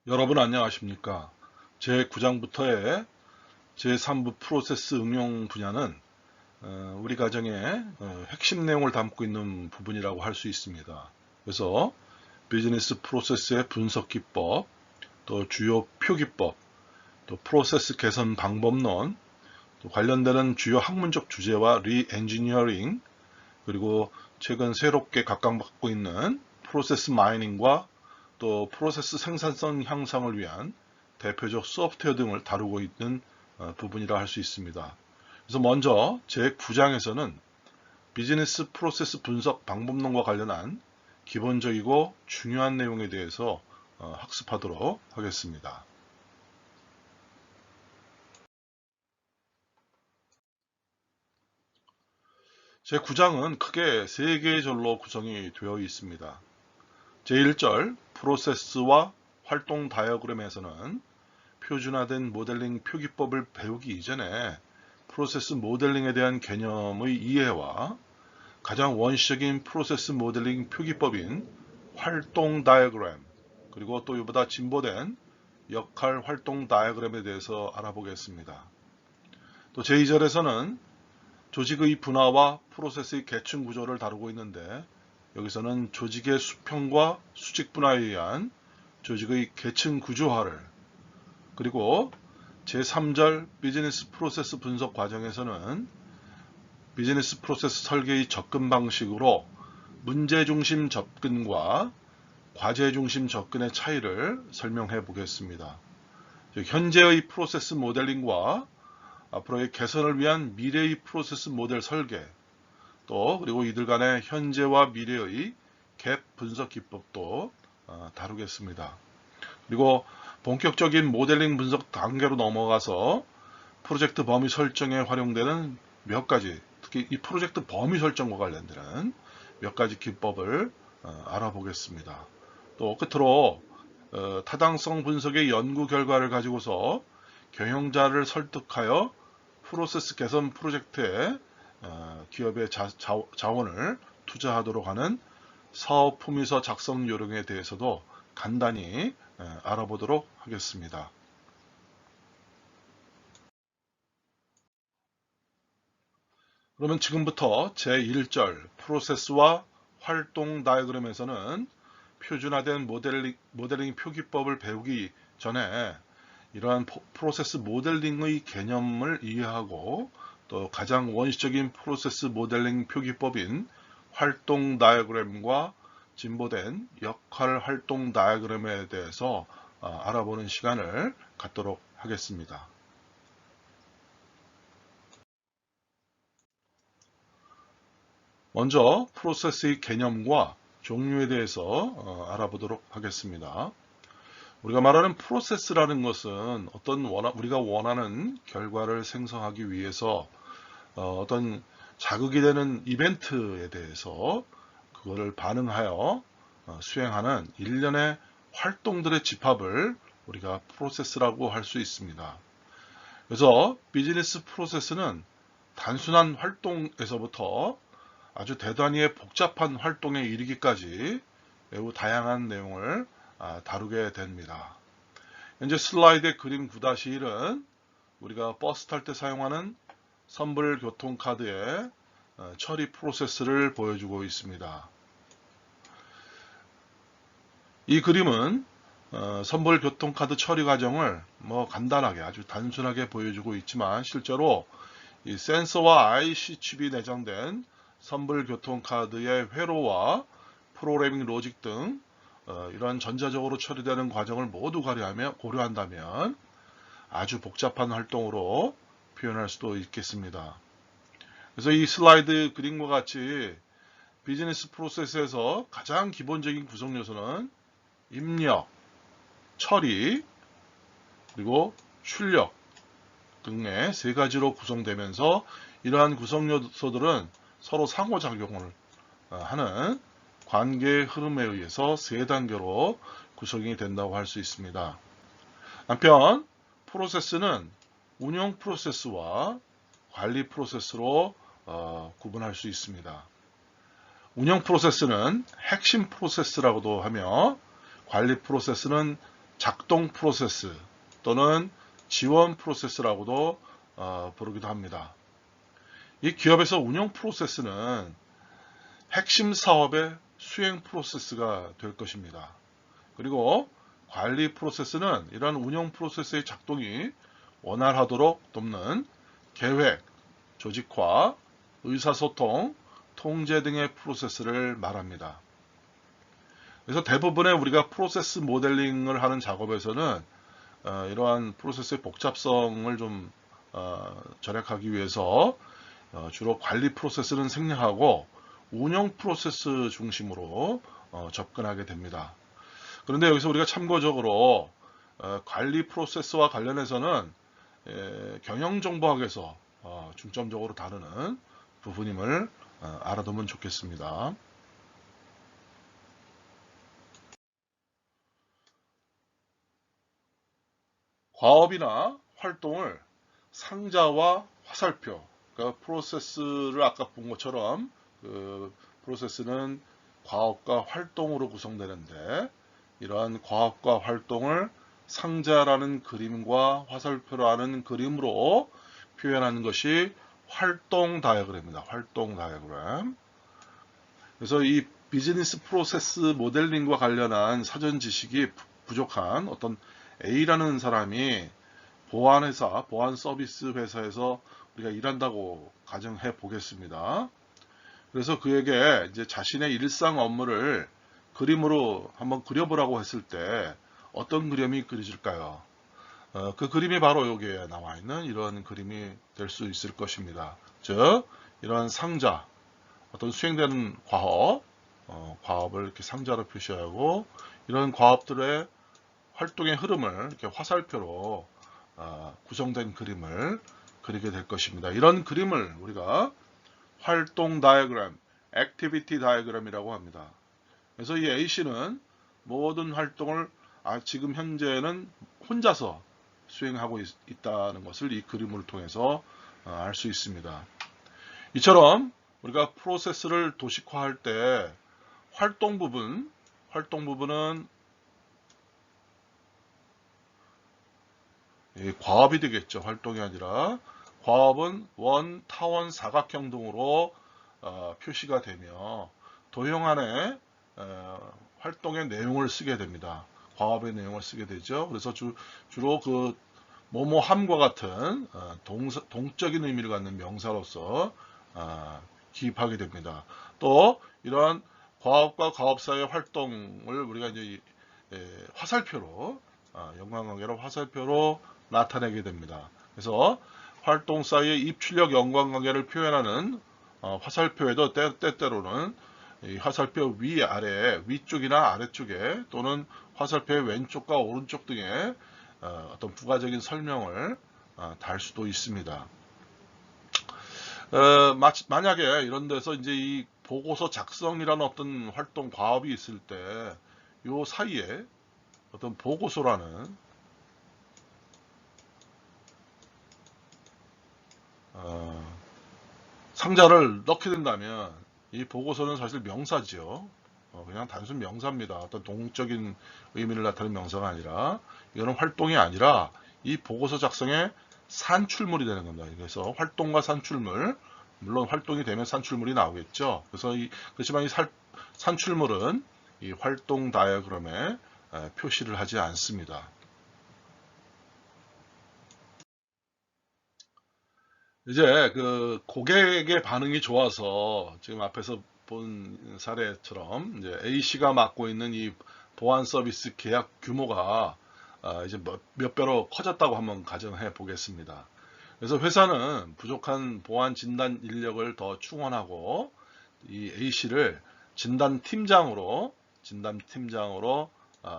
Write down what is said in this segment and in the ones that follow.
여러분 안녕하십니까? 제9장부터의 제3부 프로세스 응용 분야는 우리 가정의 핵심 내용을 담고 있는 부분이라고 할 수 있습니다. 그래서 비즈니스 프로세스의 분석 기법, 또 주요 표기법, 또 프로세스 개선 방법론, 또 관련되는 주요 학문적 주제와 리엔지니어링, 그리고 최근 새롭게 각광받고 있는 프로세스 마이닝과 또 프로세스 생산성 향상을 위한 대표적 소프트웨어 등을 다루고 있는 부분이라 할 수 있습니다. 그래서 먼저 제9장에서는 비즈니스 프로세스 분석 방법론과 관련한 기본적이고 중요한 내용에 대해서 학습하도록 하겠습니다. 제9장은 크게 3개의 절로 구성이 되어 있습니다. 제1절 프로세스와 활동 다이어그램에서는 표준화된 모델링 표기법을 배우기 이전에 프로세스 모델링에 대한 개념의 이해와 가장 원시적인 프로세스 모델링 표기법인 활동 다이어그램, 그리고 또 이보다 진보된 역할 활동 다이어그램에 대해서 알아보겠습니다. 또 제2절에서는 조직의 분화와 프로세스의 계층 구조를 다루고 있는데, 여기서는 조직의 수평과 수직 분화에 의한 조직의 계층 구조화를, 그리고 제3절 비즈니스 프로세스 분석 과정에서는 비즈니스 프로세스 설계의 접근 방식으로 문제 중심 접근과 과제 중심 접근의 차이를 설명해 보겠습니다. 현재의 프로세스 모델링과 앞으로의 개선을 위한 미래의 프로세스 모델 설계, 또 그리고 이들 간의 현재와 미래의 갭 분석 기법도 다루겠습니다. 그리고 본격적인 모델링 분석 단계로 넘어가서 프로젝트 범위 설정에 활용되는 몇 가지, 특히 이 프로젝트 범위 설정과 관련되는 몇 가지 기법을 알아보겠습니다. 또 끝으로 타당성 분석의 연구 결과를 가지고서 경영자를 설득하여 프로세스 개선 프로젝트에 기업의 자원을 투자하도록 하는 사업 품위서 작성 요령에 대해서도 간단히 알아보도록 하겠습니다. 그러면 지금부터 제1절 프로세스와 활동 다이어그램에서는 표준화된 모델링 표기법을 배우기 전에 이러한 프로세스 모델링의 개념을 이해하고 또 가장 원시적인 프로세스 모델링 표기법인 활동 다이어그램과 진보된 역할 활동 다이어그램에 대해서 알아보는 시간을 갖도록 하겠습니다. 먼저 프로세스의 개념과 종류에 대해서 알아보도록 하겠습니다. 우리가 말하는 프로세스라는 것은 우리가 원하는 결과를 생성하기 위해서 어떤 자극이 되는 이벤트에 대해서 그거를 반응하여 수행하는 일련의 활동들의 집합을 우리가 프로세스라고 할 수 있습니다. 그래서 비즈니스 프로세스는 단순한 활동에서부터 아주 대단히의 복잡한 활동에 이르기까지 매우 다양한 내용을 다루게 됩니다. 현재 슬라이드의 그림 9-1은 우리가 버스 탈 때 사용하는 선불 교통카드의 처리 프로세스를 보여주고 있습니다. 이 그림은 선불 교통카드 처리 과정을 간단하게 아주 단순하게 보여주고 있지만, 실제로 이 센서와 IC 칩이 내장된 선불 교통카드의 회로와 프로그래밍 로직 등 이러한 전자적으로 처리되는 과정을 모두 고려한다면 아주 복잡한 활동으로 표현할 수도 있겠습니다. 그래서 이 슬라이드 그림과 같이 비즈니스 프로세스에서 가장 기본적인 구성 요소는 입력, 처리, 그리고 출력 등의 3가지로 구성되면서, 이러한 구성 요소들은 서로 상호작용을 하는 관계의 흐름에 의해서 3단계로 구성이 된다고 할 수 있습니다. 한편 프로세스는 운영 프로세스와 관리 프로세스로 구분할 수 있습니다. 운영 프로세스는 핵심 프로세스라고도 하며, 관리 프로세스는 작동 프로세스 또는 지원 프로세스라고도 부르기도 합니다. 이 기업에서 운영 프로세스는 핵심 사업의 수행 프로세스가 될 것입니다. 그리고 관리 프로세스는 이러한 운영 프로세스의 작동이 원활하도록 돕는 계획, 조직화, 의사소통, 통제 등의 프로세스를 말합니다. 그래서 대부분의 우리가 프로세스 모델링을 하는 작업에서는 이러한 프로세스의 복잡성을 좀 절약하기 위해서 주로 관리 프로세스는 생략하고 운영 프로세스 중심으로 접근하게 됩니다. 그런데 여기서 우리가 참고적으로 관리 프로세스와 관련해서는 경영정보학에서 중점적으로 다루는 부분임을 알아두면 좋겠습니다. 과업이나 활동을 상자와 화살표, 그러니까 프로세스를 아까 본 것처럼 그 프로세스는 과업과 활동으로 구성되는데 이러한 과업과 활동을 상자라는 그림과 화살표라는 그림으로 표현하는 것이 활동 다이어그램입니다. 활동 다이어그램. 그래서 이 비즈니스 프로세스 모델링과 관련한 사전 지식이 부족한 어떤 A라는 사람이 보안회사, 보안 서비스 회사에서 우리가 일한다고 가정해 보겠습니다. 그래서 그에게 이제 자신의 일상 업무를 그림으로 한번 그려보라고 했을 때 어떤 그림이 그려질까요? 그 그림이 바로 여기에 나와 있는 이런 그림이 될 수 있을 것입니다. 즉, 이러한 상자, 어떤 수행되는 과업, 과업을 이렇게 상자로 표시하고 이런 과업들의 활동의 흐름을 이렇게 화살표로 구성된 그림을 그리게 될 것입니다. 이런 그림을 우리가 활동 다이어그램, 액티비티 다이어그램이라고 합니다. 그래서 이 A씨는 모든 활동을 지금 현재는 혼자서 수행하고 있다는 것을 이 그림을 통해서 알 수 있습니다. 이처럼 우리가 프로세스를 도식화할 때 활동 부분은 과업이 되겠죠. 활동이 아니라 과업은 원, 타원, 사각형 등으로 표시가 되며 도형 안에 활동의 내용을 쓰게 됩니다. 과업의 내용을 쓰게 되죠. 그래서 주로 그 뭐뭐함과 같은 동적인 의미를 갖는 명사로서 기입하게 됩니다. 또 이러한 과업과 과업 사이의 활동을 우리가 이제 화살표로 연관관계로 화살표로 나타내게 됩니다. 그래서 활동 사이의 입출력 연관관계를 표현하는 화살표에도 때때로는 이 화살표 위아래, 위쪽이나 아래쪽에 또는 화살표의 왼쪽과 오른쪽 등의 어떤 부가적인 설명을 달 수도 있습니다. 만약에 이런 데서 이제 이 보고서 작성이라는 어떤 활동 과업이 있을 때 요 사이에 어떤 보고서라는 상자를 넣게 된다면 이 보고서는 사실 명사지요. 그냥 단순 명사입니다. 어떤 동적인 의미를 나타내는 명사가 아니라 이거는 활동이 아니라 이 보고서 작성의 산출물이 되는 겁니다. 그래서 활동과 산출물, 물론 활동이 되면 산출물이 나오겠죠. 그렇지만 이 산출물은 이 활동 다이어그램에 표시를 하지 않습니다. 이제 그 고객의 반응이 좋아서 지금 앞에서 본 사례처럼 이제 A씨가 맡고 있는 이 보안 서비스 계약 규모가 이제 몇 배로 커졌다고 한번 가정해 보겠습니다. 그래서 회사는 부족한 보안 진단 인력을 더 충원하고 이 A씨를 진단팀장으로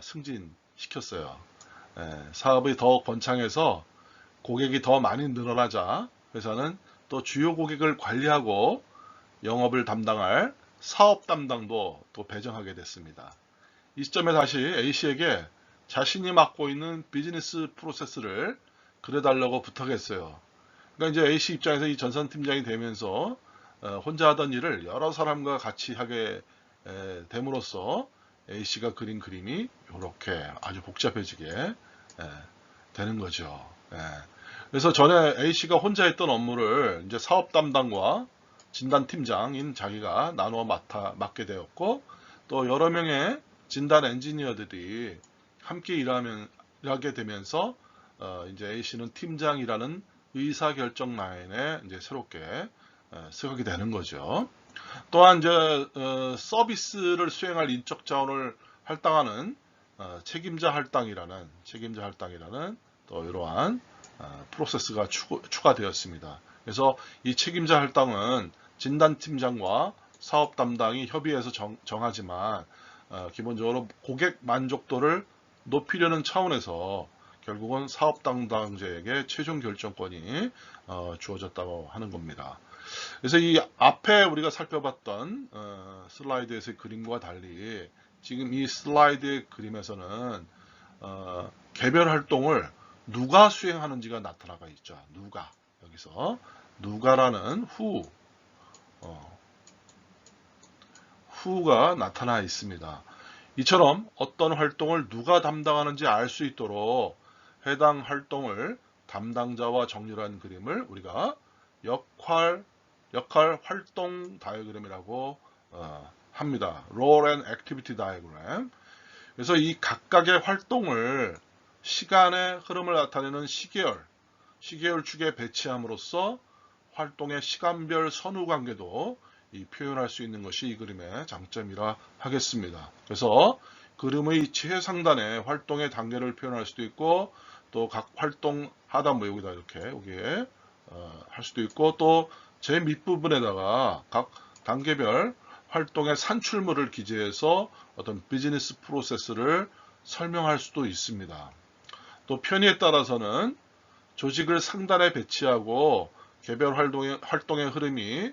승진시켰어요. 사업이 더 번창해서 고객이 더 많이 늘어나자 회사는 또 주요 고객을 관리하고 영업을 담당할 사업 담당도 또 배정하게 됐습니다. 이 시점에 다시 A씨에게 자신이 맡고 있는 비즈니스 프로세스를 그려달라고 부탁했어요. 그러니까 이제 A씨 입장에서 이 전산팀장이 되면서 혼자 하던 일을 여러 사람과 같이 하게 됨으로써 A씨가 그린 그림이 이렇게 아주 복잡해지게 되는 거죠. 그래서 전에 A씨가 혼자 했던 업무를 이제 사업 담당과 진단팀장인 자기가 나누어 맡게 되었고, 또 여러 명의 진단 엔지니어들이 함께 일하게 되면서 이제 A씨는 팀장이라는 의사결정 라인에 이제 새롭게 서게 되는 거죠. 또한 이제 서비스를 수행할 인적 자원을 할당하는 책임자 할당이라는 또 이러한 프로세스가 추가되었습니다. 그래서 이 책임자 할당은 진단팀장과 사업 담당이 협의해서 정하지만 기본적으로 고객 만족도를 높이려는 차원에서 결국은 사업 담당자에게 최종 결정권이 주어졌다고 하는 겁니다. 그래서 이 앞에 우리가 살펴봤던 슬라이드에서의 그림과 달리 지금 이 슬라이드의 그림에서는 개별 활동을 누가 수행하는지가 나타나가 있죠. 누가, 여기서 누가라는 who가 나타나 있습니다. 이처럼 어떤 활동을 누가 담당하는지 알 수 있도록 해당 활동을 담당자와 정렬한 그림을 우리가 역할 활동 다이어그램이라고 합니다. Role and Activity Diagram. 그래서 이 각각의 활동을 시간의 흐름을 나타내는 시계열축에 배치함으로써 활동의 시간별 선후 관계도 표현할 수 있는 것이 이 그림의 장점이라 하겠습니다. 그래서 그림의 최상단에 활동의 단계를 표현할 수도 있고, 또 각 활동 하단부 여기다 이렇게 여기에 할 수도 있고, 또 제 밑부분에다가 각 단계별 활동의 산출물을 기재해서 어떤 비즈니스 프로세스를 설명할 수도 있습니다. 또 편의에 따라서는 조직을 상단에 배치하고 개별 활동의 흐름이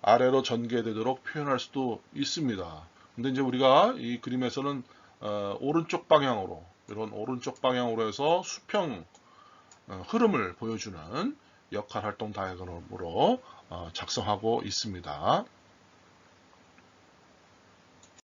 아래로 전개되도록 표현할 수도 있습니다. 근데 이제 우리가 이 그림에서는 오른쪽 방향으로, 이런 오른쪽 방향으로 해서 수평 흐름을 보여주는 역할 활동 다이어그램으로 작성하고 있습니다.